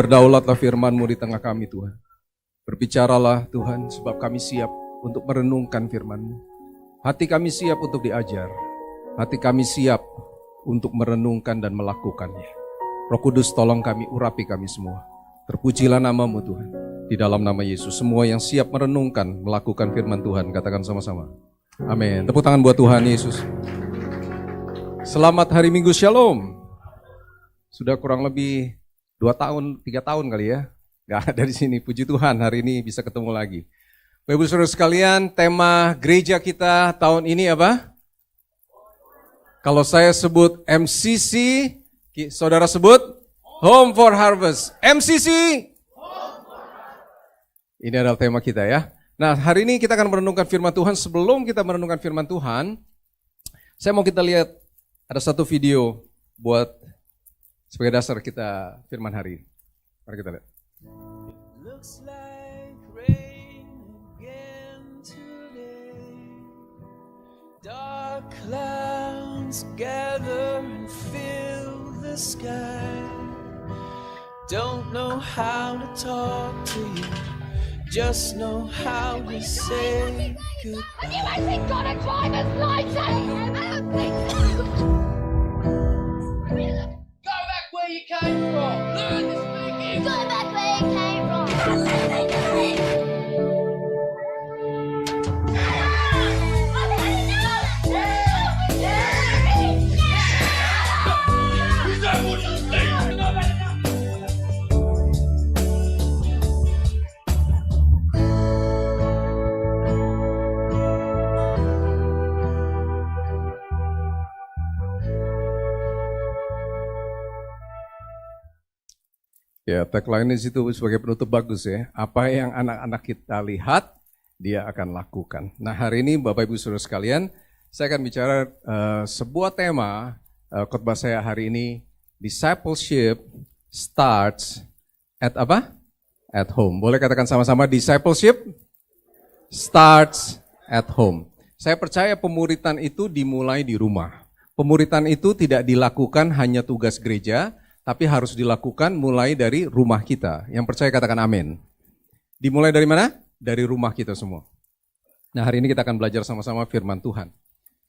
Berdaulatlah firman-Mu di tengah kami Tuhan. Berbicaralah Tuhan, sebab kami siap untuk merenungkan firman-Mu. Hati kami siap untuk diajar. Hati kami siap untuk merenungkan dan melakukannya. Roh Kudus, tolong kami, urapi kami semua. Terpujilah nama-Mu Tuhan. Di dalam nama Yesus, semua yang siap merenungkan, melakukan firman Tuhan, katakan sama-sama. Amin. Tepuk tangan buat Tuhan Yesus. Selamat hari Minggu, Shalom. Sudah kurang lebih 2 tahun, 3 tahun kali ya. Gak ada di sini, puji Tuhan hari ini bisa ketemu lagi. Bapak Ibu Saudara sekalian, tema gereja kita tahun ini apa? Kalau saya sebut MCC, saudara sebut Home for Harvest. MCC, ini adalah tema kita ya. Nah, hari ini kita akan merenungkan firman Tuhan. Sebelum kita merenungkan firman Tuhan, saya mau kita lihat ada satu video buat sebagai dasar kita firman hari ini. Mari kita lihat. Looks like rain again today. Dark clouds gather and fill the sky. Don't know how to talk to you. Just know how to say goodbye. Have you actually got a driver's license? Go back where you came from. Learn to speak English. Go back where you came from. Is that what you think? Ya, tagline di situ sebagai penutup bagus ya. Apa yang anak-anak kita lihat, dia akan lakukan. Nah, hari ini Bapak Ibu Saudara sekalian, saya akan bicara sebuah tema khotbah saya hari ini, discipleship starts at apa? At home. Boleh katakan sama-sama, discipleship starts at home. Saya percaya pemuritan itu dimulai di rumah. Pemuritan itu tidak dilakukan hanya tugas gereja, tapi harus dilakukan mulai dari rumah kita. Yang percaya katakan amin. Dimulai dari mana? Dari rumah kita semua. Nah, hari ini kita akan belajar sama-sama firman Tuhan.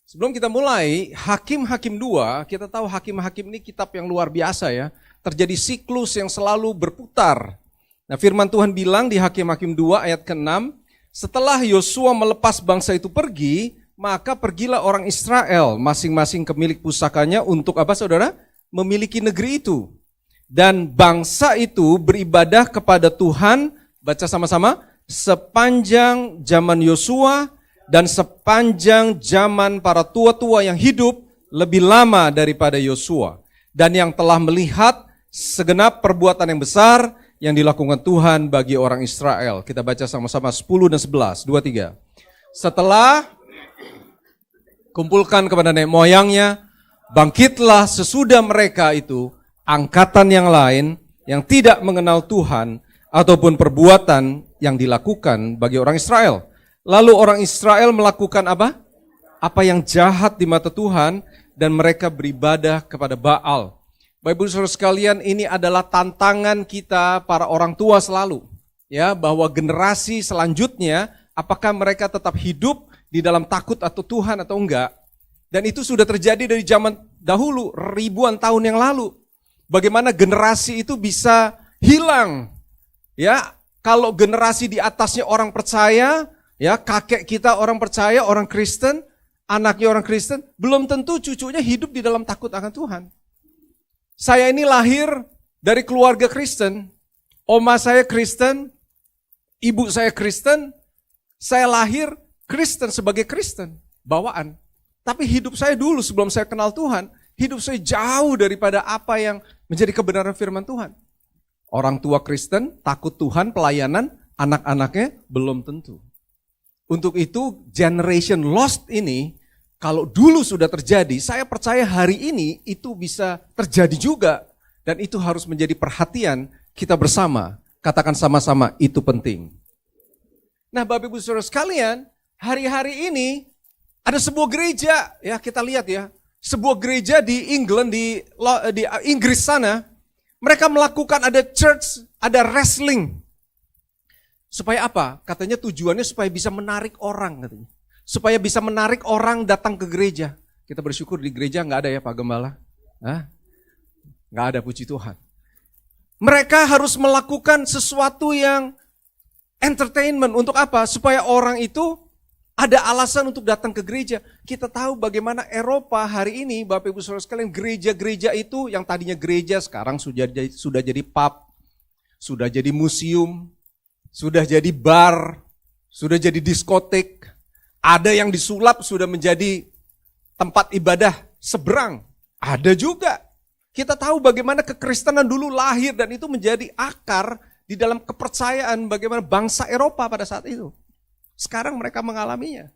Sebelum kita mulai, Hakim-Hakim 2, kita tahu Hakim-Hakim ini kitab yang luar biasa ya. Terjadi siklus yang selalu berputar. Nah, firman Tuhan bilang di Hakim-Hakim 2 ayat ke-6, setelah Yosua melepas bangsa itu pergi, maka pergilah orang Israel masing-masing ke milik pusakanya untuk apa saudara? Memiliki negeri itu. Dan bangsa itu beribadah kepada Tuhan, baca sama-sama, sepanjang zaman Yosua dan sepanjang zaman para tua-tua yang hidup lebih lama daripada Yosua. Dan yang telah melihat segenap perbuatan yang besar yang dilakukan Tuhan bagi orang Israel. Kita baca sama-sama 10 dan 11, 2, 3. Setelah kumpulkan kepada nenek moyangnya, bangkitlah sesudah mereka itu angkatan yang lain yang tidak mengenal Tuhan ataupun perbuatan yang dilakukan bagi orang Israel. Lalu orang Israel melakukan apa? Apa yang jahat di mata Tuhan dan mereka beribadah kepada Baal. Bapak Ibu Saudara sekalian, ini adalah tantangan kita para orang tua selalu. Ya, bahwa generasi selanjutnya apakah mereka tetap hidup di dalam takut atau Tuhan atau enggak? Dan itu sudah terjadi dari zaman dahulu, ribuan tahun yang lalu. Bagaimana generasi itu bisa hilang? Ya, kalau generasi di atasnya orang percaya, ya kakek kita orang percaya, orang Kristen, anaknya orang Kristen, belum tentu cucunya hidup di dalam takut akan Tuhan. Saya ini lahir dari keluarga Kristen, oma saya Kristen, ibu saya Kristen, saya lahir Kristen sebagai Kristen, bawaan. Tapi hidup saya dulu sebelum saya kenal Tuhan, hidup saya jauh daripada apa yang menjadi kebenaran firman Tuhan. Orang tua Kristen, takut Tuhan, pelayanan, anak-anaknya belum tentu. Untuk itu generation lost ini, kalau dulu sudah terjadi, saya percaya hari ini itu bisa terjadi juga. Dan itu harus menjadi perhatian kita bersama. Katakan sama-sama, itu penting. Nah, Bapak Ibu Saudara sekalian, hari-hari ini ada sebuah gereja, ya kita lihat ya, sebuah gereja di England, di Inggris sana, Mereka melakukan ada church, ada wrestling. Supaya apa? Katanya tujuannya supaya bisa menarik orang katanya. Supaya bisa menarik orang datang ke gereja. Kita bersyukur di gereja nggak ada ya Pak Gembala. Nggak ada, puji Tuhan. Mereka harus melakukan sesuatu yang entertainment. Untuk apa? Supaya orang itu ada alasan untuk datang ke gereja. Kita tahu bagaimana Eropa hari ini, Bapak Ibu Saudara sekalian, gereja-gereja itu yang tadinya gereja sekarang sudah jadi pub, sudah jadi museum, sudah jadi bar, sudah jadi diskotik. Ada yang disulap sudah menjadi tempat ibadah seberang. Ada juga. Kita tahu bagaimana kekristenan dulu lahir dan itu menjadi akar di dalam kepercayaan bagaimana bangsa Eropa pada saat itu. Sekarang mereka mengalaminya.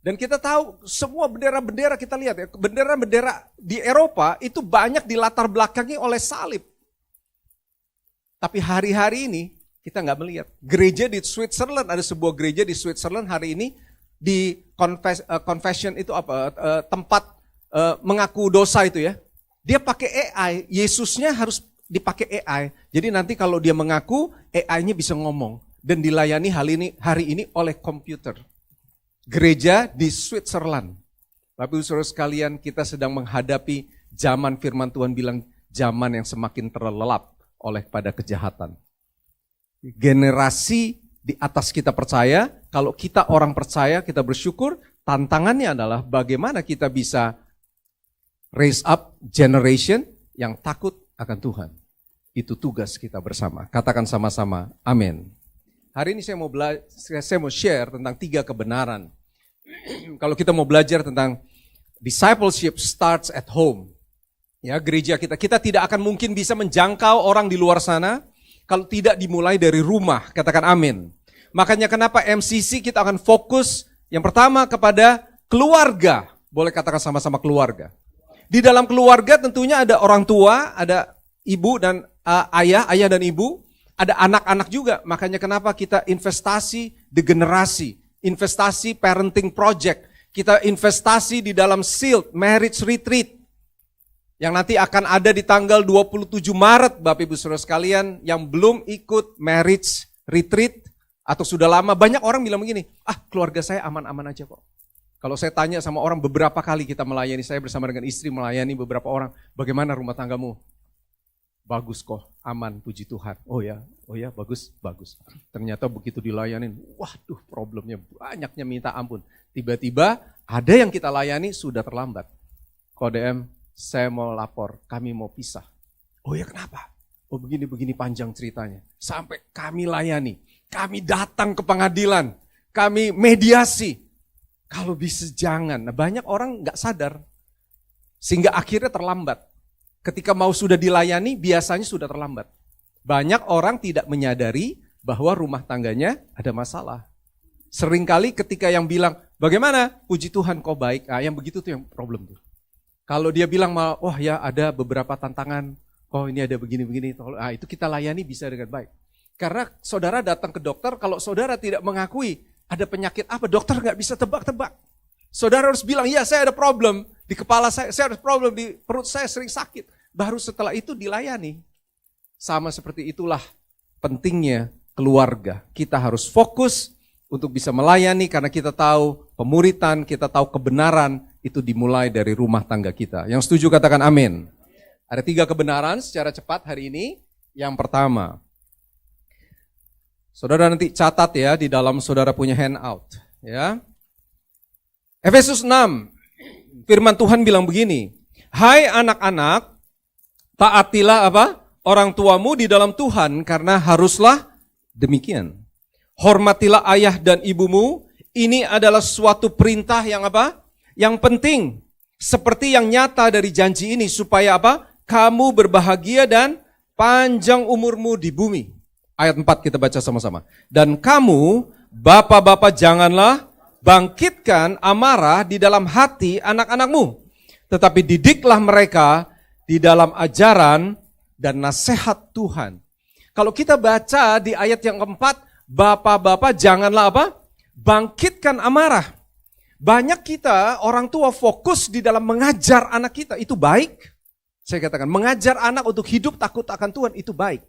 Dan kita tahu semua bendera-bendera kita lihat ya, bendera-bendera di Eropa itu banyak dilatar belakangi oleh salib. Tapi hari-hari ini kita nggak melihat. Gereja di Switzerland, ada sebuah gereja di Switzerland hari ini di confession itu apa? Tempat mengaku dosa itu ya. Dia pakai AI, Yesusnya harus dipakai AI. Jadi nanti kalau dia mengaku, AI-nya bisa ngomong. Dan dilayani hari ini oleh komputer. Gereja di Switzerland. Bapak Ibu Saudara sekalian, kita sedang menghadapi zaman firman Tuhan bilang zaman yang semakin terlelap oleh pada kejahatan. Generasi di atas kita percaya, kalau kita orang percaya, kita bersyukur, tantangannya adalah bagaimana kita bisa raise up generation yang takut akan Tuhan. Itu tugas kita bersama. Katakan sama-sama, amin. Hari ini saya mau share tentang 3 kebenaran. Kalau kita mau belajar tentang discipleship starts at home. Ya, gereja kita tidak akan mungkin bisa menjangkau orang di luar sana kalau tidak dimulai dari rumah. Katakan amin. Makanya kenapa MCC kita akan fokus yang pertama kepada keluarga. Boleh katakan sama-sama keluarga. Di dalam keluarga tentunya ada orang tua, ada ibu dan ayah dan ibu. Ada anak-anak juga, makanya kenapa kita investasi di generasi, investasi parenting project, kita investasi di dalam SEAL, marriage retreat, yang nanti akan ada di tanggal 27 Maret, Bapak Ibu Saudara sekalian, yang belum ikut marriage retreat, atau sudah lama, banyak orang bilang begini, keluarga saya aman-aman aja kok. Kalau saya tanya sama orang beberapa kali kita melayani, saya bersama dengan istri melayani beberapa orang, bagaimana rumah tanggamu? Bagus kok, aman, puji Tuhan. Oh ya, bagus. Ternyata begitu dilayanin, waduh problemnya banyaknya minta ampun. Tiba-tiba ada yang kita layani sudah terlambat. KDM, saya mau lapor, kami mau pisah. Oh ya kenapa? Oh begini panjang ceritanya. Sampai kami layani, kami datang ke pengadilan, kami mediasi. Kalau bisa jangan, nah banyak orang gak sadar. Sehingga akhirnya terlambat. Ketika mau sudah dilayani, biasanya sudah terlambat. Banyak orang tidak menyadari bahwa rumah tangganya ada masalah. Seringkali ketika yang bilang, bagaimana? Puji Tuhan kau baik. Yang begitu tuh yang problem tuh. Kalau dia bilang, wah ya ada beberapa tantangan. Oh ini ada begini-begini. Itu kita layani bisa dengan baik. Karena saudara datang ke dokter, kalau saudara tidak mengakui ada penyakit apa, dokter nggak bisa tebak-tebak. Saudara harus bilang, ya saya ada problem di kepala saya ada problem di perut saya sering sakit. Baru setelah itu dilayani. Sama seperti itulah pentingnya keluarga. Kita harus fokus untuk bisa melayani karena kita tahu pemuritan, kita tahu kebenaran itu dimulai dari rumah tangga kita. Yang setuju katakan amin. Ada 3 kebenaran secara cepat hari ini. Yang pertama, saudara nanti catat ya di dalam saudara punya handout. Ya. Efesus 6, firman Tuhan bilang begini, hai anak-anak, taatilah orang tuamu di dalam Tuhan karena haruslah demikian. Hormatilah ayah dan ibumu, ini adalah suatu perintah yang Yang penting, seperti yang nyata dari janji ini supaya Kamu berbahagia dan panjang umurmu di bumi. Ayat 4 kita baca sama-sama. Dan kamu, bapak-bapak janganlah bangkitkan amarah di dalam hati anak-anakmu, tetapi didiklah mereka di dalam ajaran dan nasihat Tuhan. Kalau kita baca di ayat yang keempat, bapak-bapak janganlah bangkitkan amarah. Banyak kita orang tua fokus di dalam mengajar anak kita, itu baik. Saya katakan, mengajar anak untuk hidup takut akan Tuhan itu baik.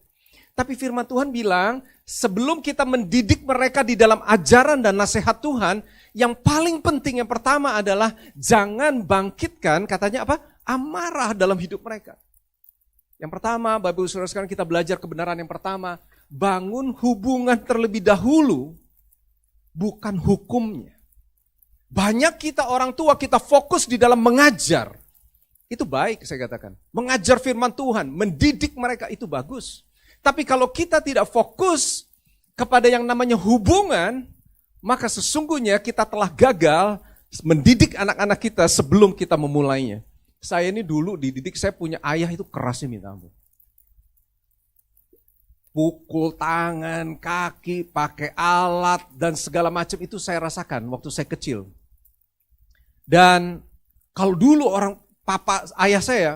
Tapi firman Tuhan bilang, sebelum kita mendidik mereka di dalam ajaran dan nasihat Tuhan, yang paling penting, yang pertama adalah jangan bangkitkan, katanya apa? Amarah dalam hidup mereka. Yang pertama, Bapak Ibu Saudara sekalian, kita belajar kebenaran yang pertama, bangun hubungan terlebih dahulu, bukan hukumnya. Banyak kita orang tua, kita fokus di dalam mengajar. Itu baik saya katakan. Mengajar firman Tuhan, mendidik mereka itu bagus. Tapi kalau kita tidak fokus kepada yang namanya hubungan, maka sesungguhnya kita telah gagal mendidik anak-anak kita sebelum kita memulainya. Saya ini dulu dididik, saya punya ayah itu kerasnya minta ampun. Pukul tangan, kaki, pakai alat, dan segala macam itu saya rasakan waktu saya kecil. Dan kalau dulu orang ayah saya,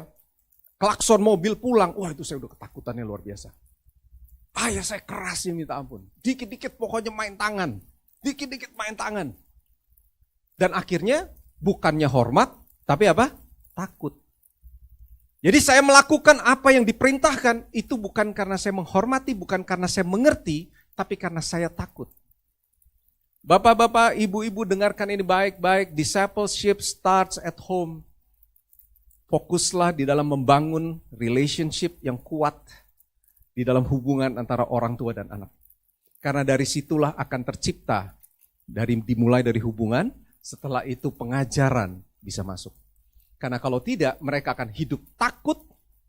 klakson mobil pulang, wah itu saya udah ketakutannya luar biasa. Ayah saya kerasnya minta ampun. Dikit-dikit pokoknya main tangan. Dikit-dikit main tangan. Dan akhirnya bukannya hormat, tapi apa? Takut. Jadi saya melakukan apa yang diperintahkan, itu bukan karena saya menghormati, bukan karena saya mengerti, tapi karena saya takut. Bapak-bapak, ibu-ibu dengarkan ini baik-baik, discipleship starts at home. Fokuslah di dalam membangun relationship yang kuat di dalam hubungan antara orang tua dan anak. Karena dari situlah akan tercipta, dimulai dari hubungan, setelah itu pengajaran bisa masuk. Karena kalau tidak, mereka akan hidup takut,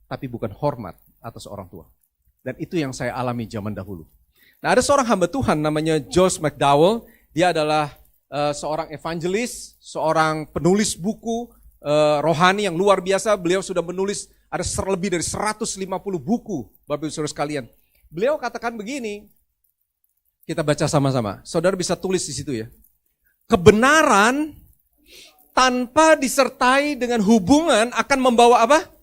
tapi bukan hormat atas orang tua. Dan itu yang saya alami zaman dahulu. Nah, ada seorang hamba Tuhan namanya Josh McDowell. Dia adalah seorang evangelis, seorang penulis buku rohani yang luar biasa. Beliau sudah menulis ada lebih dari 150 buku, Bapak Ibu Saudara sekalian. Beliau katakan begini, kita baca sama-sama. Saudara bisa tulis di situ ya. Kebenaran tanpa disertai dengan hubungan akan membawa apa?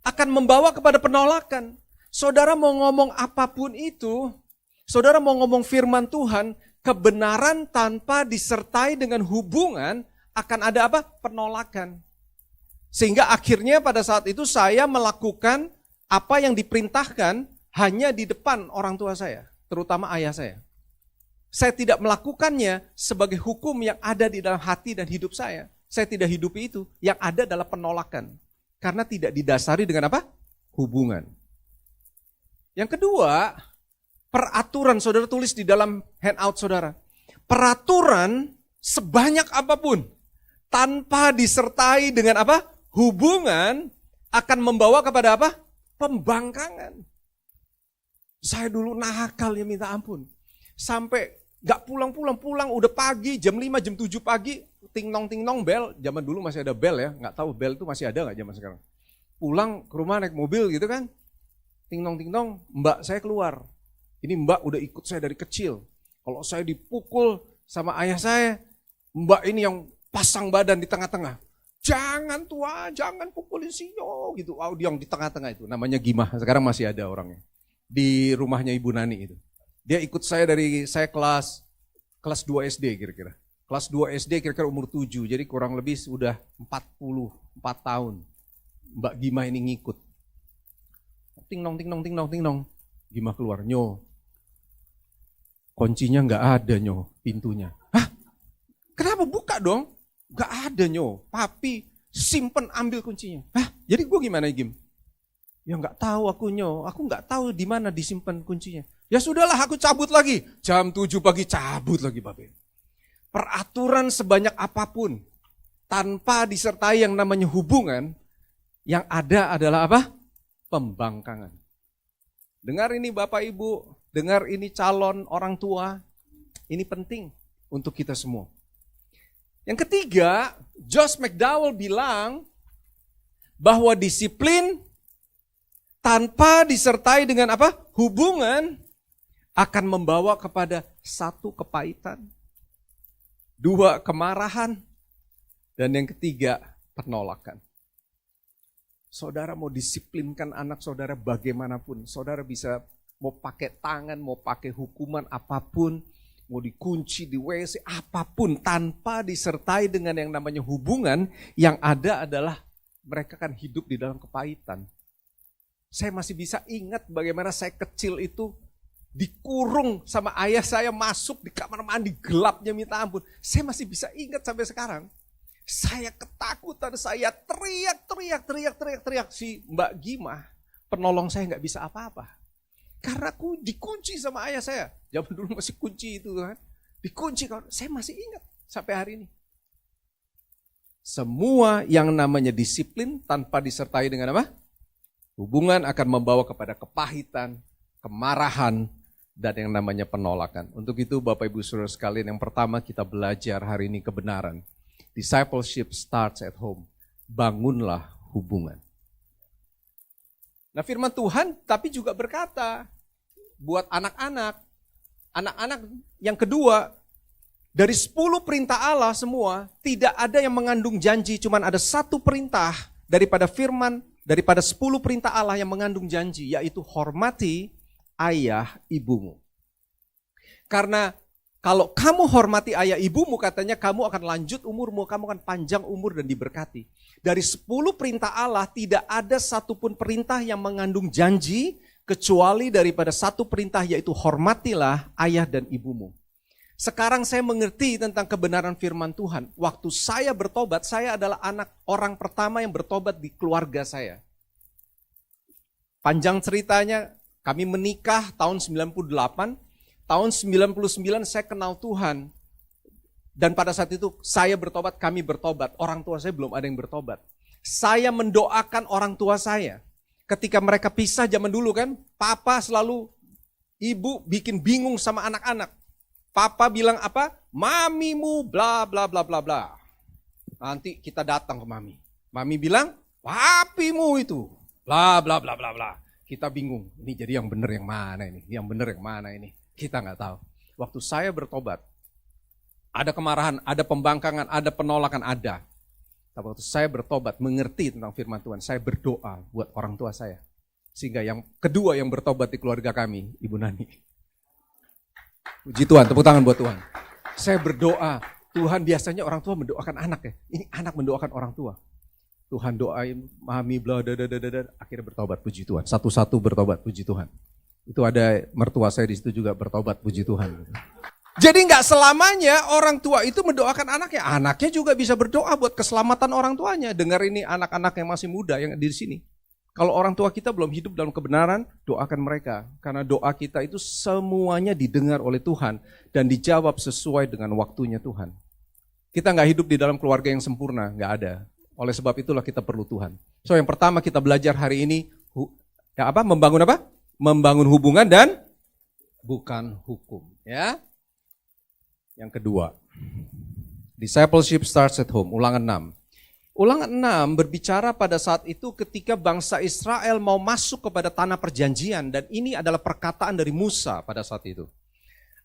Akan membawa kepada penolakan. Saudara mau ngomong apapun itu, saudara mau ngomong firman Tuhan, kebenaran tanpa disertai dengan hubungan akan ada apa? Penolakan. Sehingga akhirnya pada saat itu saya melakukan apa yang diperintahkan hanya di depan orang tua saya, terutama ayah saya. Saya tidak melakukannya sebagai hukum yang ada di dalam hati dan hidup saya. Saya tidak hidupi itu, yang ada adalah penolakan. Karena tidak didasari dengan apa? Hubungan. Yang kedua, peraturan, saudara tulis di dalam handout saudara. Peraturan sebanyak apapun, tanpa disertai dengan apa? Hubungan akan membawa kepada apa? Pembangkangan. Saya dulu nakal ya minta ampun. Sampai gak pulang udah pagi, jam 5, jam 7 pagi, ting nong bel. Zaman dulu masih ada bel ya, gak tahu bel itu masih ada gak zaman sekarang. Pulang ke rumah naik mobil gitu kan, ting nong, mbak saya keluar. Ini mbak udah ikut saya dari kecil. Kalau saya dipukul sama ayah saya, mbak ini yang pasang badan di tengah-tengah. Jangan tua, jangan pukulin Sio gitu. Oh, yang di tengah-tengah itu namanya Gimah. Sekarang masih ada orangnya. Di rumahnya Ibu Nani itu. Dia ikut saya dari saya kelas 2 SD kira-kira. Kelas 2 SD kira-kira umur 7. Jadi kurang lebih sudah 44 tahun. Mbak Gimah ini ngikut. Ting nong. Gimah keluar, nyo. Kuncinya enggak ada nyo, pintunya. Hah? Kenapa buka dong? Gak ada nyo, papi simpen ambil kuncinya. Hah? Jadi gue gimana Gim? Ya gak tahu aku nyo, aku gak tahu di mana disimpan kuncinya. Ya sudahlah aku cabut lagi, jam 7 pagi cabut lagi Bapak. Peraturan sebanyak apapun, tanpa disertai yang namanya hubungan, yang ada adalah apa? Pembangkangan. Dengar ini Bapak Ibu, dengar ini calon orang tua, ini penting untuk kita semua. Yang ketiga, Josh McDowell bilang bahwa disiplin tanpa disertai dengan apa? Hubungan akan membawa kepada 1, kepahitan, 2, kemarahan, dan yang ketiga, penolakan. Saudara mau disiplinkan anak saudara bagaimanapun, saudara bisa mau pakai tangan, mau pakai hukuman apapun, mau dikunci di WC, apapun, tanpa disertai dengan yang namanya hubungan, yang ada adalah mereka akan hidup di dalam kepahitan. Saya masih bisa ingat bagaimana saya kecil itu dikurung sama ayah saya, masuk di kamar mandi, gelapnya minta ampun. Saya masih bisa ingat sampai sekarang. Saya ketakutan, saya teriak. Si Mbak Gimah, penolong saya nggak bisa apa-apa. Karena aku dikunci sama ayah saya. Zaman dulu masih kunci itu kan. Dikunci, saya masih ingat sampai hari ini. Semua yang namanya disiplin tanpa disertai dengan apa? Hubungan akan membawa kepada kepahitan, kemarahan, dan yang namanya penolakan. Untuk itu Bapak Ibu Saudara sekalian, yang pertama kita belajar hari ini kebenaran. Discipleship starts at home. Bangunlah hubungan. Nah, firman Tuhan tapi juga berkata buat anak-anak yang kedua, dari 10 perintah Allah semua, tidak ada yang mengandung janji, cuman ada satu perintah daripada 10 perintah Allah yang mengandung janji, yaitu hormati ayah ibumu. Karena kalau kamu hormati ayah ibumu, katanya kamu akan lanjut umurmu, kamu akan panjang umur dan diberkati. Dari 10 perintah Allah tidak ada satupun perintah yang mengandung janji, kecuali daripada satu perintah, yaitu hormatilah ayah dan ibumu. Sekarang saya mengerti tentang kebenaran firman Tuhan. Waktu saya bertobat, saya adalah orang pertama yang bertobat di keluarga saya. Panjang ceritanya, kami menikah tahun 98, tahun 99 saya kenal Tuhan. Dan pada saat itu saya bertobat, kami bertobat. Orang tua saya belum ada yang bertobat. Saya mendoakan orang tua saya. Ketika mereka pisah zaman dulu kan, papa selalu, ibu bikin bingung sama anak-anak. Papa bilang apa? Mamimu bla bla bla bla bla. Nanti kita datang ke mami. Mami bilang, papimu itu bla bla bla bla bla. Kita bingung, ini jadi yang benar yang mana ini? Yang benar yang mana ini? Kita nggak tahu. Waktu saya bertobat, ada kemarahan, ada pembangkangan, ada penolakan, ada. Tapi waktu saya bertobat, mengerti tentang firman Tuhan, saya berdoa buat orang tua saya. Sehingga yang kedua yang bertobat di keluarga kami, Ibu Nani. Puji Tuhan, tepuk tangan buat Tuhan. Saya berdoa, Tuhan biasanya orang tua mendoakan anak ya. Ini anak mendoakan orang tua. Tuhan doain, mami, bla, akhirnya bertobat, puji Tuhan. Satu-satu bertobat, puji Tuhan. Itu ada mertua saya di situ juga bertobat, puji Tuhan. Jadi nggak selamanya orang tua itu mendoakan anaknya. Anaknya juga bisa berdoa buat keselamatan orang tuanya. Dengar ini anak-anak yang masih muda yang di sini. Kalau orang tua kita belum hidup dalam kebenaran, doakan mereka. Karena doa kita itu semuanya didengar oleh Tuhan dan dijawab sesuai dengan waktunya Tuhan. Kita nggak hidup di dalam keluarga yang sempurna, nggak ada. Oleh sebab itulah kita perlu Tuhan. So yang pertama kita belajar hari ini, membangun apa? Membangun hubungan dan bukan hukum. Ya. Yang kedua, discipleship starts at home, Ulangan 6. Ulangan 6 berbicara pada saat itu ketika bangsa Israel mau masuk kepada tanah perjanjian, dan ini adalah perkataan dari Musa pada saat itu.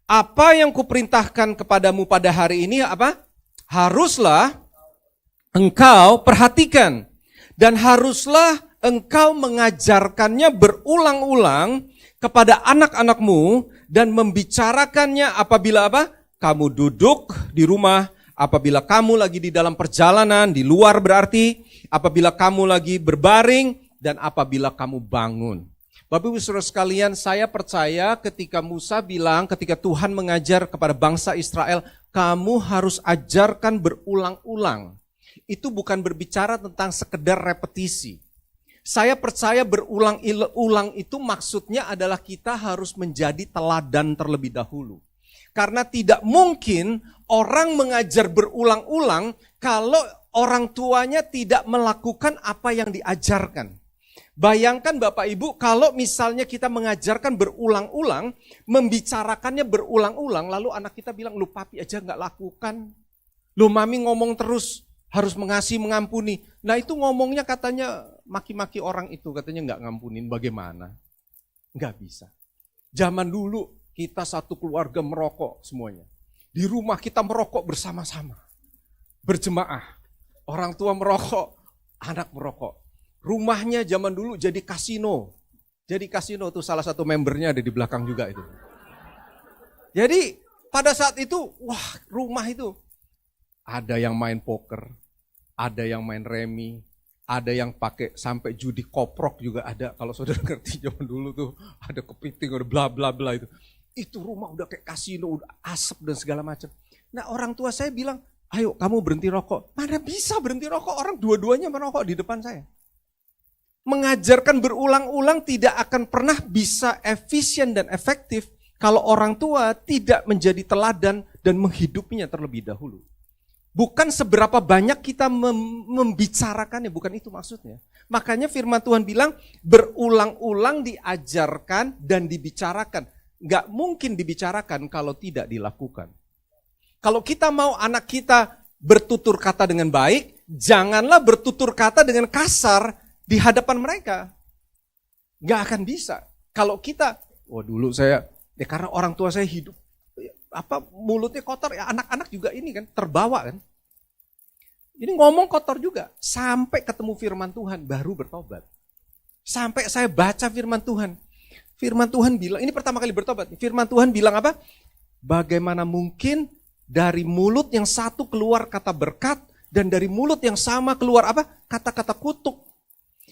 Apa yang kuperintahkan kepadamu pada hari ini apa? Haruslah engkau perhatikan dan haruslah engkau mengajarkannya berulang-ulang kepada anak-anakmu dan membicarakannya apabila apa? Kamu duduk di rumah, apabila kamu lagi di dalam perjalanan, di luar berarti, apabila kamu lagi berbaring, dan apabila kamu bangun. Bapak Ibu Saudara sekalian, saya percaya ketika Musa bilang, ketika Tuhan mengajar kepada bangsa Israel, kamu harus ajarkan berulang-ulang. Itu bukan berbicara tentang sekedar repetisi. Saya percaya berulang-ulang itu maksudnya adalah kita harus menjadi teladan terlebih dahulu. Karena tidak mungkin orang mengajar berulang-ulang kalau orang tuanya tidak melakukan apa yang diajarkan. Bayangkan Bapak Ibu kalau misalnya kita mengajarkan berulang-ulang, membicarakannya berulang-ulang, lalu anak kita bilang, lu papi aja gak lakukan. Lu mami ngomong terus, harus mengasihi, mengampuni. Nah itu ngomongnya katanya maki-maki orang itu, katanya gak ngampunin, bagaimana? Gak bisa. Zaman dulu kita satu keluarga merokok semuanya. Di rumah kita merokok bersama-sama. Berjemaah. Orang tua merokok, anak merokok. Rumahnya zaman dulu jadi kasino. Jadi kasino itu salah satu membernya ada di belakang juga itu. Jadi pada saat itu, wah rumah itu. Ada yang main poker, ada yang main remi, Ada yang pakai sampai judi koprok juga ada. Kalau saudara ngerti zaman dulu tuh ada kepiting, ada bla bla bla itu. Itu rumah udah kayak kasino, udah asap dan segala macam. Nah orang tua saya bilang, ayo kamu berhenti rokok. Mana bisa berhenti rokok, orang dua-duanya merokok di depan saya. Mengajarkan berulang-ulang tidak akan pernah bisa efisien dan efektif kalau orang tua tidak menjadi teladan dan menghidupinya terlebih dahulu. Bukan seberapa banyak kita membicarakannya, bukan itu maksudnya. Makanya firman Tuhan bilang berulang-ulang diajarkan dan dibicarakan. Nggak mungkin dibicarakan kalau tidak dilakukan. Kalau kita mau anak kita bertutur kata dengan baik, janganlah bertutur kata dengan kasar di hadapan mereka. Nggak akan bisa. Kalau kita, dulu saya, karena orang tua saya hidup, mulutnya kotor, ya anak-anak juga ini kan, terbawa kan. Ini ngomong kotor juga, sampai ketemu firman Tuhan, baru bertobat. Sampai saya baca firman Tuhan. Firman Tuhan bilang, ini pertama kali bertobat, firman Tuhan bilang apa? Bagaimana mungkin dari mulut yang satu keluar kata berkat, dan dari mulut yang sama keluar apa? Kata-kata kutuk.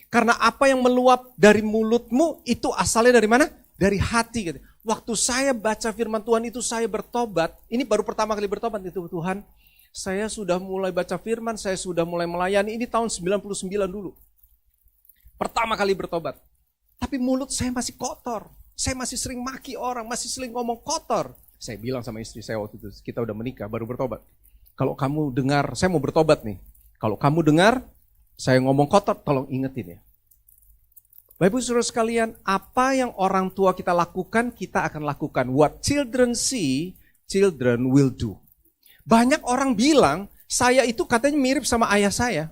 Karena apa yang meluap dari mulutmu, itu asalnya dari mana? Dari hati. Gitu. Waktu saya baca firman Tuhan itu saya bertobat, ini baru pertama kali bertobat itu Tuhan. Saya sudah mulai baca firman, saya sudah mulai melayani, ini tahun 99 dulu. Pertama kali bertobat. Tapi mulut saya masih kotor, saya masih sering maki orang, masih sering ngomong kotor. Saya bilang sama istri saya waktu itu, kita udah menikah, baru bertobat. Kalau kamu dengar, saya mau bertobat nih. Kalau kamu dengar, saya ngomong kotor, tolong ingetin ya. Bapak Ibu Saudara sekalian, apa yang orang tua kita lakukan, kita akan lakukan. What children see, children will do. Banyak orang bilang, saya itu katanya mirip sama ayah saya.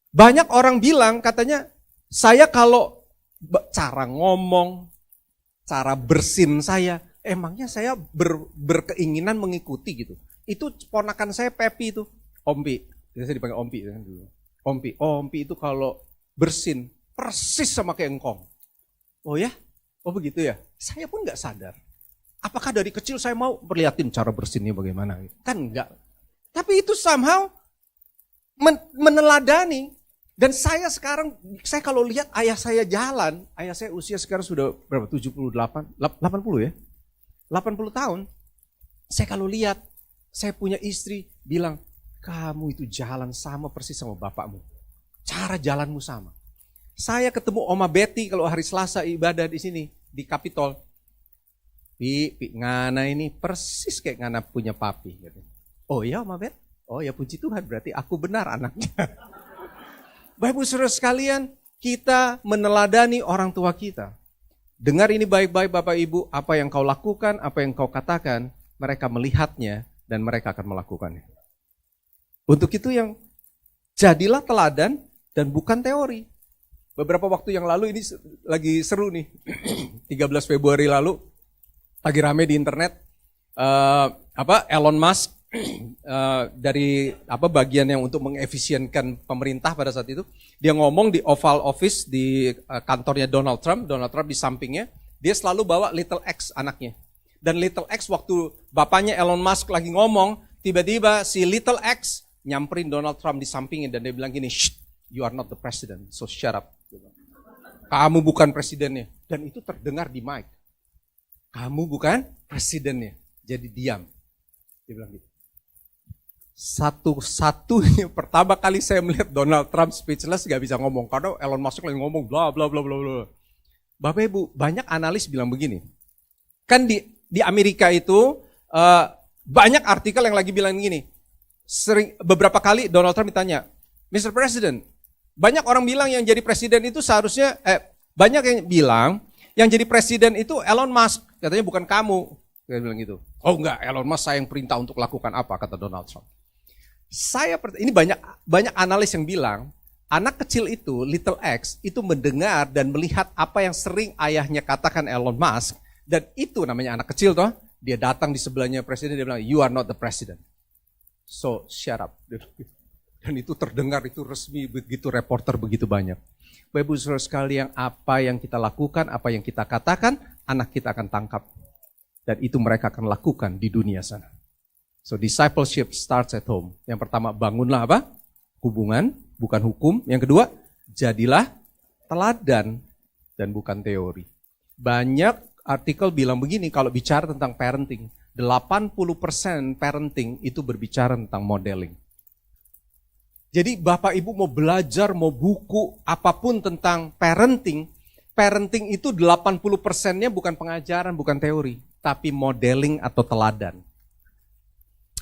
Banyak orang bilang katanya, saya kalau cara ngomong, cara bersin saya, emangnya saya berkeinginan mengikuti gitu. Itu ponakan saya Pepi itu, Ompi. Saya dipanggil Ompi kan dulu. Ompi itu kalau bersin, persis sama kayak engkong. Oh ya? Oh begitu ya? Saya pun gak sadar. Apakah dari kecil saya mau perlihatin cara bersinnya bagaimana? Kan enggak. Tapi itu somehow meneladani. Dan saya sekarang, saya kalau lihat ayah saya jalan, ayah saya usia sekarang sudah berapa? 78, 80 ya? 80 tahun. Saya kalau lihat, saya punya istri bilang, kamu itu jalan sama persis sama bapakmu. Cara jalanmu sama. Saya ketemu Oma Betty kalau hari Selasa ibadah di sini, di Kapitol. Pi, ngana ini persis kayak ngana punya papi. Gitu. Oh ya Oma Bet? Oh ya puji Tuhan, berarti aku benar anaknya. Bapak Ibu Saudara sekalian, kita meneladani orang tua kita. Dengar ini baik-baik Bapak Ibu, apa yang kau lakukan, apa yang kau katakan, mereka melihatnya dan mereka akan melakukannya. Untuk itu yang jadilah teladan dan bukan teori. Beberapa waktu yang lalu ini lagi seru nih, 13 Februari lalu, lagi rame di internet, Elon Musk dari bagian yang untuk mengefisienkan pemerintah pada saat itu, dia ngomong di Oval Office di kantornya Donald Trump di sampingnya, dia selalu bawa Little X anaknya. Dan Little X waktu bapaknya Elon Musk lagi ngomong, tiba-tiba si Little X nyamperin Donald Trump di sampingnya dan dia bilang gini, shh, you are not the president, so shut up. Kamu bukan presidennya. Dan itu terdengar di mic. Kamu bukan presidennya, jadi diam. Dia bilang gitu. Satu-satunya pertama kali saya melihat Donald Trump speechless gak bisa ngomong. Karena Elon Musk lagi ngomong bla bla bla bla bla. Bapak Ibu, banyak analis bilang begini. Kan di Amerika itu banyak artikel yang lagi bilang gini. Beberapa kali Donald Trump ditanya, Mr. President, banyak orang bilang yang jadi presiden itu seharusnya, banyak yang bilang yang jadi presiden itu Elon Musk, katanya bukan kamu. Dia bilang gitu. Oh enggak, Elon Musk saya yang perintah untuk lakukan apa, kata Donald Trump. Ini banyak analis yang bilang, anak kecil itu, Little X, itu mendengar dan melihat apa yang sering ayahnya katakan Elon Musk, dan itu namanya anak kecil toh, dia datang di sebelahnya presiden, dia bilang, you are not the president. So, shut up. Dan itu terdengar, itu resmi, begitu reporter, begitu banyak. Bapak Ibu Saudara sekalian, apa yang kita lakukan, apa yang kita katakan, anak kita akan tangkap. Dan itu mereka akan lakukan di dunia sana. So, discipleship starts at home. Yang pertama, bangunlah apa? Hubungan. bukan hukum. Yang kedua, jadilah teladan dan bukan teori. Banyak artikel bilang begini kalau bicara tentang parenting. 80% parenting itu berbicara tentang modeling. Jadi Bapak Ibu mau belajar, mau buku, apapun tentang parenting, parenting itu 80%-nya bukan pengajaran, bukan teori, tapi modeling atau teladan.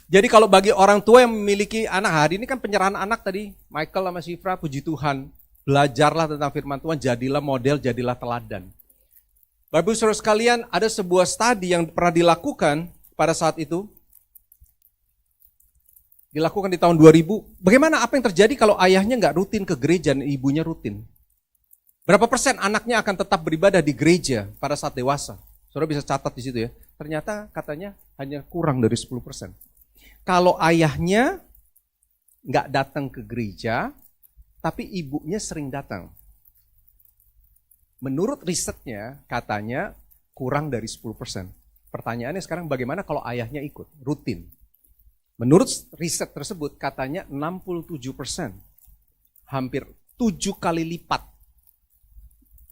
Jadi kalau bagi orang tua yang memiliki anak, hari ini kan penyerahan anak tadi, Michael sama Sifra, puji Tuhan, belajarlah tentang firman Tuhan, jadilah model, jadilah teladan. Bapak Ibu Saudara sekalian, ada sebuah studi yang pernah dilakukan pada saat itu, dilakukan di tahun 2000. Bagaimana apa yang terjadi kalau ayahnya nggak rutin ke gereja dan ibunya rutin? Berapa persen anaknya akan tetap beribadah di gereja pada saat dewasa? Saudara bisa catat di situ ya. Ternyata katanya hanya kurang dari 10%. Kalau ayahnya nggak datang ke gereja, tapi ibunya sering datang. Menurut risetnya katanya kurang dari 10%. Pertanyaannya sekarang bagaimana kalau ayahnya ikut, rutin? Menurut riset tersebut katanya 67%. Hampir 7 kali lipat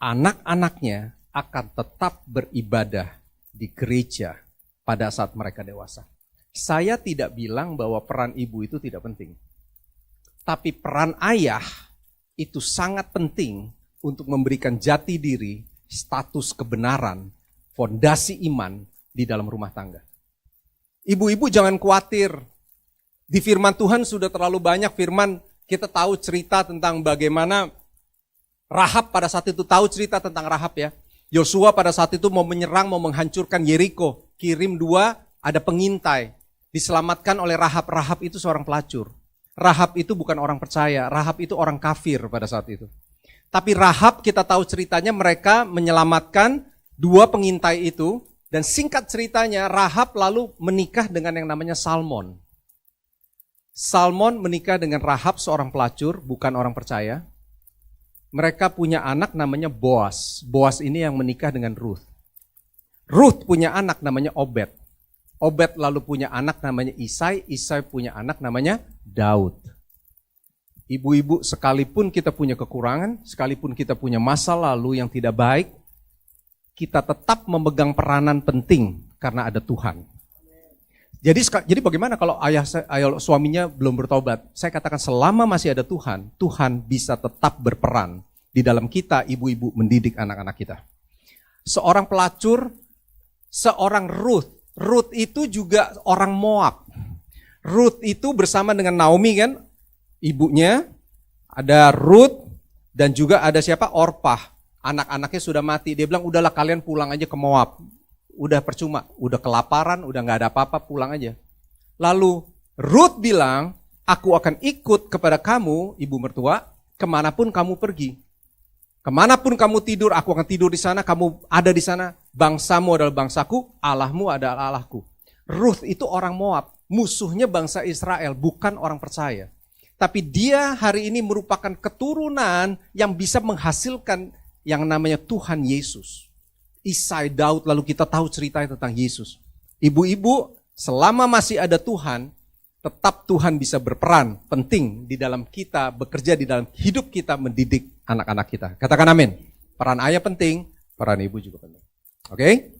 anak-anaknya akan tetap beribadah di gereja pada saat mereka dewasa. Saya tidak bilang bahwa peran ibu itu tidak penting. Tapi peran ayah itu sangat penting untuk memberikan jati diri, status kebenaran, fondasi iman di dalam rumah tangga. Ibu-ibu jangan khawatir. Di firman Tuhan sudah terlalu banyak firman, kita tahu cerita tentang bagaimana Rahab pada saat itu, tahu cerita tentang Rahab ya. Yosua pada saat itu mau menyerang, mau menghancurkan Yeriko. Kirim 2, ada pengintai. Diselamatkan oleh Rahab. Rahab itu seorang pelacur. Rahab itu bukan orang percaya. Rahab itu orang kafir pada saat itu. Tapi Rahab kita tahu ceritanya mereka menyelamatkan 2 pengintai itu. Dan singkat ceritanya Rahab lalu menikah dengan yang namanya Salmon. Salmon menikah dengan Rahab seorang pelacur, bukan orang percaya. Mereka punya anak namanya Boaz. Boaz ini yang menikah dengan Ruth. Ruth punya anak namanya Obed. Obed lalu punya anak namanya Isai. Isai punya anak namanya Daud. Ibu-ibu, sekalipun kita punya kekurangan, sekalipun kita punya masa lalu yang tidak baik, kita tetap memegang peranan penting karena ada Tuhan. Jadi bagaimana kalau ayah suaminya belum bertobat? Saya katakan selama masih ada Tuhan, Tuhan bisa tetap berperan di dalam kita, ibu-ibu mendidik anak-anak kita. Seorang pelacur, seorang Ruth. Ruth itu juga orang Moab. Ruth itu bersama dengan Naomi kan, ibunya, ada Ruth dan juga ada siapa? Orpah. Anak-anaknya sudah mati. Dia bilang udahlah kalian pulang aja ke Moab. Udah percuma, udah kelaparan, udah gak ada apa-apa, pulang aja. Lalu Ruth bilang, aku akan ikut kepada kamu, ibu mertua, kemanapun kamu pergi. Kemanapun kamu tidur, aku akan tidur di sana, kamu ada di sana. Bangsamu adalah bangsaku, Allahmu adalah Allahku. Ruth itu orang Moab, musuhnya bangsa Israel, bukan orang percaya. Tapi dia hari ini merupakan keturunan yang bisa menghasilkan yang namanya Tuhan Yesus. Isai, Daud, lalu kita tahu cerita tentang Yesus. Ibu-ibu, selama masih ada Tuhan, tetap Tuhan bisa berperan penting di dalam kita, bekerja di dalam hidup kita, mendidik anak-anak kita. Katakan amin. Peran ayah penting, peran ibu juga penting. Oke?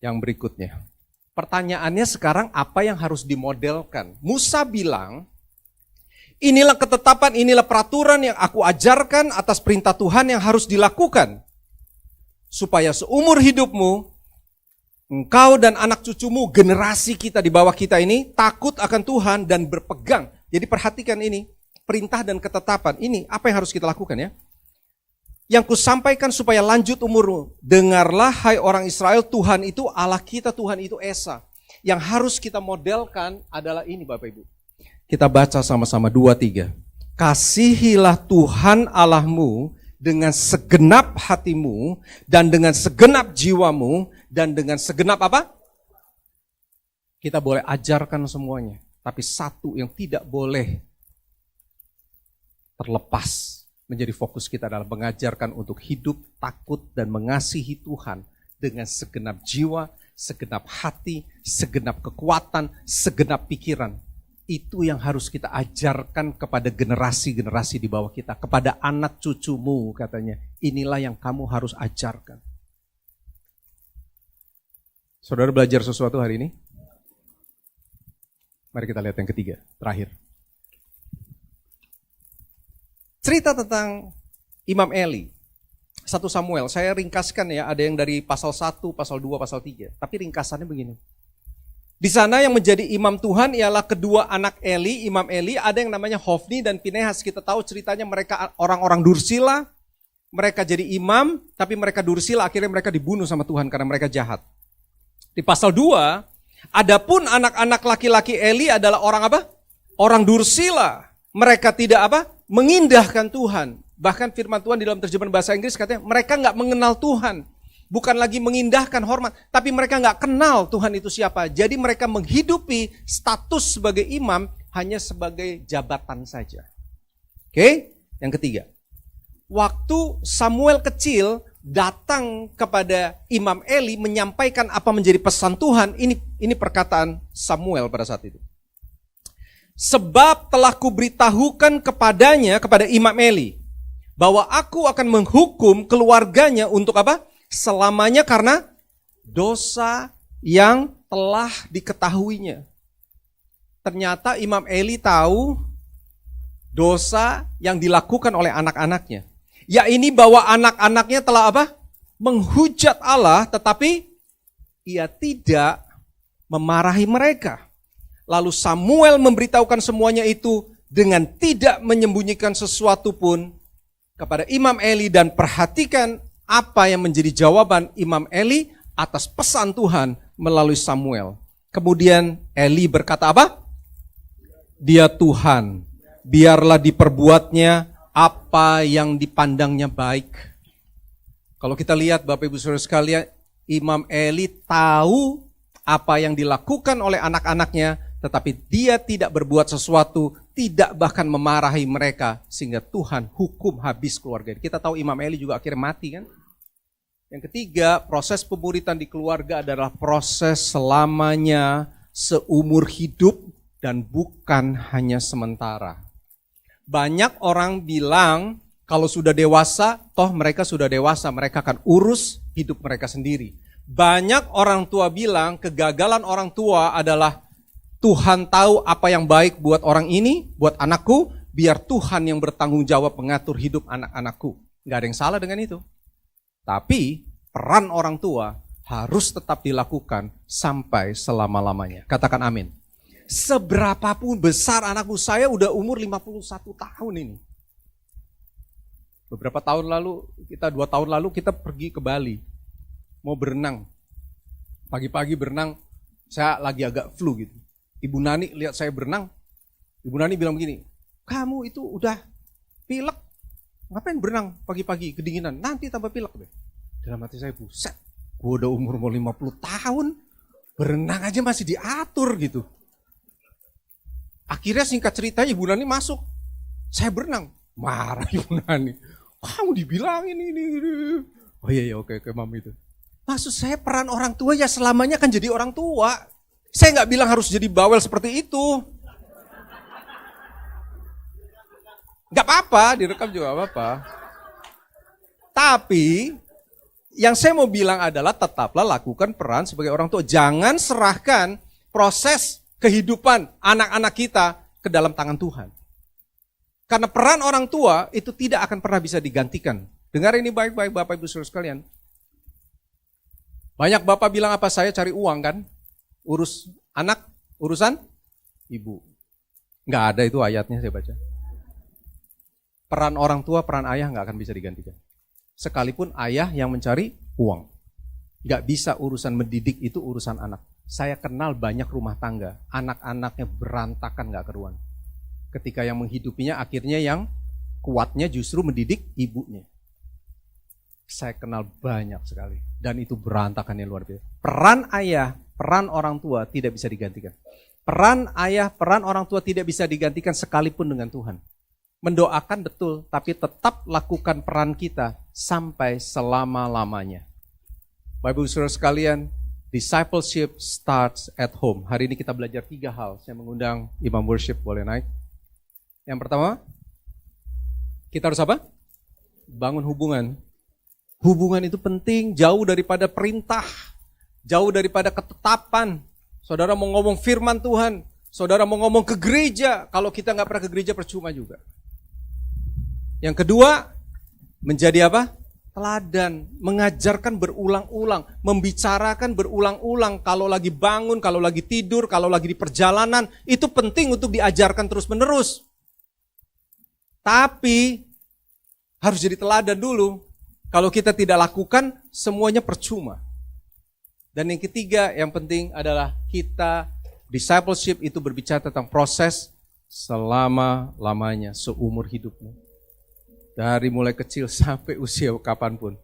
Yang berikutnya. Pertanyaannya sekarang apa yang harus dimodelkan? Musa bilang, inilah ketetapan, inilah peraturan yang aku ajarkan atas perintah Tuhan yang harus dilakukan. Supaya seumur hidupmu, engkau dan anak cucumu, generasi kita di bawah kita ini, takut akan Tuhan dan berpegang. Jadi perhatikan ini, perintah dan ketetapan. Ini apa yang harus kita lakukan ya. Yang kusampaikan supaya lanjut umurmu. Dengarlah hai orang Israel, Tuhan itu Allah kita, Tuhan itu Esa. Yang harus kita modelkan adalah ini Bapak Ibu. Kita baca sama-sama 2-3. Kasihilah Tuhan Allahmu dengan segenap hatimu, dan dengan segenap jiwamu, dan dengan segenap apa? Kita boleh ajarkan semuanya. Tapi satu yang tidak boleh terlepas menjadi fokus kita adalah mengajarkan untuk hidup, takut, dan mengasihi Tuhan dengan segenap jiwa, segenap hati, segenap kekuatan, segenap pikiran. Itu yang harus kita ajarkan kepada generasi-generasi di bawah kita, kepada anak cucumu katanya. Inilah yang kamu harus ajarkan. Saudara belajar sesuatu hari ini? Mari kita lihat yang ketiga, terakhir. Cerita tentang Imam Eli. 1 Samuel, saya ringkaskan ya, ada yang dari pasal 1, pasal 2, pasal 3. Tapi ringkasannya begini. Di sana yang menjadi imam Tuhan ialah kedua anak Eli, Imam Eli, ada yang namanya Hofni dan Pinehas. Kita tahu ceritanya mereka orang-orang dursila, mereka jadi imam, tapi mereka dursila, akhirnya mereka dibunuh sama Tuhan karena mereka jahat. Di pasal 2, adapun anak-anak laki-laki Eli adalah orang apa? Orang dursila. Mereka tidak apa? Mengindahkan Tuhan. Bahkan firman Tuhan di dalam terjemahan bahasa Inggris katanya mereka nggak mengenal Tuhan. Bukan lagi mengindahkan hormat, tapi mereka nggak kenal Tuhan itu siapa. Jadi mereka menghidupi status sebagai imam hanya sebagai jabatan saja. Oke, yang ketiga. Waktu Samuel kecil datang kepada Imam Eli menyampaikan apa menjadi pesan Tuhan, ini perkataan Samuel pada saat itu. Sebab telah kuberitahukan kepadanya, kepada Imam Eli, bahwa aku akan menghukum keluarganya untuk apa? Selamanya karena dosa yang telah diketahuinya. Ternyata Imam Eli tahu dosa yang dilakukan oleh anak-anaknya. Ya ini bahwa anak-anaknya telah apa? Menghujat Allah, tetapi ia tidak memarahi mereka. Lalu Samuel memberitahukan semuanya itu dengan tidak menyembunyikan sesuatu pun kepada Imam Eli, dan perhatikan apa yang menjadi jawaban Imam Eli atas pesan Tuhan melalui Samuel. Kemudian Eli berkata apa? Dia Tuhan, biarlah diperbuatnya apa yang dipandangnya baik. Kalau kita lihat Bapak Ibu Saudara sekalian, Imam Eli tahu apa yang dilakukan oleh anak-anaknya, tetapi dia tidak berbuat sesuatu, tidak bahkan memarahi mereka, sehingga Tuhan hukum habis keluarga. Kita tahu Imam Eli juga akhirnya mati kan? Yang ketiga, proses pemuritan di keluarga adalah proses selamanya, seumur hidup, dan bukan hanya sementara. Banyak orang bilang, kalau sudah dewasa, toh mereka sudah dewasa, mereka akan urus hidup mereka sendiri. Banyak orang tua bilang, kegagalan orang tua adalah, Tuhan tahu apa yang baik buat orang ini, buat anakku, biar Tuhan yang bertanggung jawab mengatur hidup anak-anakku. Gak ada yang salah dengan itu. Tapi peran orang tua harus tetap dilakukan sampai selama-lamanya. Katakan amin. Seberapapun besar anakku, saya udah umur 51 tahun ini. Beberapa tahun lalu, 2 tahun lalu kita pergi ke Bali. Mau berenang. Pagi-pagi berenang, saya lagi agak flu gitu. Ibu Nani lihat saya berenang, Ibu Nani bilang begini, kamu itu udah pilek, ngapain berenang pagi-pagi kedinginan, nanti tambah pilek deh. Dalam hati saya, buset, gue udah umur mau 50 tahun, berenang aja masih diatur gitu. Akhirnya singkat ceritanya Ibu Nani masuk, saya berenang, marah Ibu Nani, kamu dibilangin ini. Oh iya, oke, Mami itu. Maksud saya peran orang tua ya selamanya kan jadi orang tua. Saya nggak bilang harus jadi bawel seperti itu. Nggak apa-apa, direkam juga apa-apa. Tapi yang saya mau bilang adalah tetaplah lakukan peran sebagai orang tua. Jangan serahkan proses kehidupan anak-anak kita ke dalam tangan Tuhan. Karena peran orang tua itu tidak akan pernah bisa digantikan. Dengar ini baik-baik Bapak Ibu Saudara sekalian. Banyak Bapak bilang apa, saya cari uang kan? Urus anak, urusan ibu. Nggak ada itu ayatnya saya baca. Peran orang tua, peran ayah nggak akan bisa digantikan. Sekalipun ayah yang mencari uang. Nggak bisa urusan mendidik itu urusan anak. Saya kenal banyak rumah tangga, anak-anaknya berantakan nggak keruan. Ketika yang menghidupinya akhirnya yang kuatnya justru mendidik ibunya. Saya kenal banyak sekali. Dan itu berantakannya luar biasa. Peran ayah, peran orang tua tidak bisa digantikan. Peran ayah, peran orang tua tidak bisa digantikan sekalipun dengan Tuhan. Mendoakan betul, tapi tetap lakukan peran kita sampai selama-lamanya. Bapak Ibu Saudara sekalian, Discipleship starts at home. Hari ini kita belajar 3 hal. Saya mengundang Imam Worship, boleh naik. Yang pertama, kita harus apa? Bangun hubungan. Hubungan itu penting, jauh daripada perintah, jauh daripada ketetapan. Saudara mau ngomong firman Tuhan, saudara mau ngomong ke gereja, kalau kita nggak pernah ke gereja percuma juga. Yang kedua, menjadi apa? Teladan, mengajarkan berulang-ulang, membicarakan berulang-ulang. Kalau lagi bangun, kalau lagi tidur, kalau lagi di perjalanan, itu penting untuk diajarkan terus-menerus. Tapi harus jadi teladan dulu. Kalau kita tidak lakukan, semuanya percuma. Dan yang ketiga, yang penting adalah kita, discipleship itu berbicara tentang proses selama-lamanya, seumur hidupmu. Dari mulai kecil sampai usia kapanpun.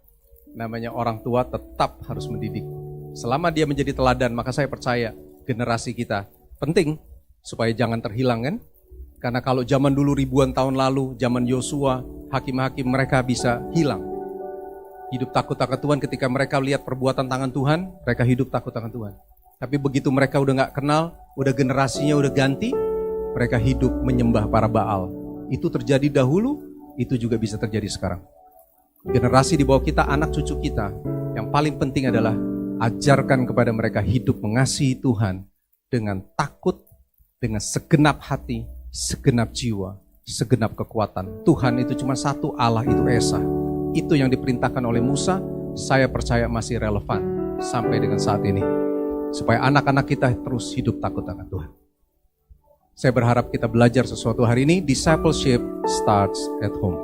Namanya orang tua tetap harus mendidik. Selama dia menjadi teladan, maka saya percaya generasi kita penting supaya jangan terhilang kan. Karena kalau zaman dulu ribuan tahun lalu, zaman Yosua, hakim-hakim mereka bisa hilang. Hidup takut akan Tuhan ketika mereka lihat perbuatan tangan Tuhan, mereka hidup takut akan Tuhan. Tapi begitu mereka udah gak kenal, udah generasinya udah ganti, mereka hidup menyembah para Baal. Itu terjadi dahulu, itu juga bisa terjadi sekarang. Generasi di bawah kita, anak cucu kita, yang paling penting adalah ajarkan kepada mereka hidup mengasihi Tuhan dengan takut, dengan segenap hati, segenap jiwa, segenap kekuatan. Tuhan itu cuma satu, Allah itu Esa. Itu yang diperintahkan oleh Musa, saya percaya masih relevan sampai dengan saat ini. Supaya anak-anak kita terus hidup takut akan Tuhan. Saya berharap kita belajar sesuatu hari ini. Discipleship starts at home.